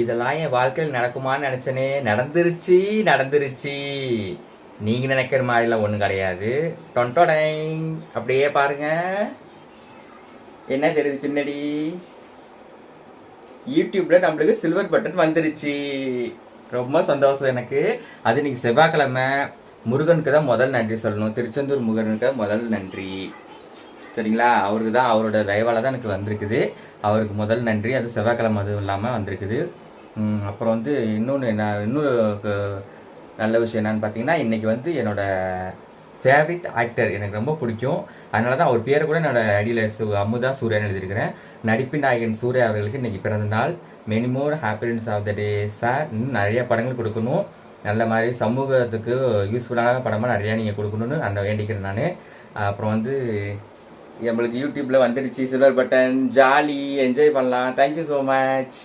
இதெல்லாம் என் வாழ்க்கையில் நடக்குமான்னு நினச்சனே, நடந்துருச்சு. நீங்கள் நினைக்கிற மாதிரிலாம் ஒன்றும் கிடையாது. டொன்டோடைங் அப்படியே பாருங்க. என்ன தெரியுது பின்னாடி? யூடியூப்ல நம்மளுக்கு சில்வர் பட்டன் வந்துருச்சு. ரொம்ப சந்தோஷம் எனக்கு. அது இன்னைக்கு செவ்வாய்க்கிழமை. முருகனுக்கு தான் முதல் நன்றி சொல்லணும். திருச்செந்தூர் முருகனுக்கு தான் முதல் நன்றி. சரிங்களா? அவருக்கு தான், அவரோட தயவால தான் எனக்கு வந்திருக்குது. அவருக்கு முதல் நன்றி. அது செவ்வாய்க்கிழமை அதுவும் இல்லாமல் வந்திருக்குது. அப்புறம் வந்து இன்னொரு நல்ல விஷயம் என்னன்னு பார்த்தீங்கன்னா, இன்றைக்கி வந்து என்னோட ஃபேவரட் ஆக்டர் எனக்கு ரொம்ப பிடிக்கும். அதனால தான் அவர் பேரை கூட என்னோட ஐடியில் அமுதா சூர்யான்னு எழுதியிருக்கிறேன். நடிப்பின் நாயகன் சூர்யா அவர்களுக்கு இன்றைக்கி பிறந்த நாள். Many more happiness of the day sir. இன்னும் நிறைய படங்கள் கொடுக்கணும். நல்ல மாதிரி சமூகத்துக்கு யூஸ்ஃபுல்லான படமாக நிறையா நீங்கள் கொடுக்கணும்னு நான் வேண்டிக்கிறேன் நான். அப்புறம் வந்து நம்மளுக்கு யூடியூப்பில் வந்துடுச்சு சில்வர் பட்டன். ஜாலி என்ஜாய் பண்ணலாம். Thank you so much.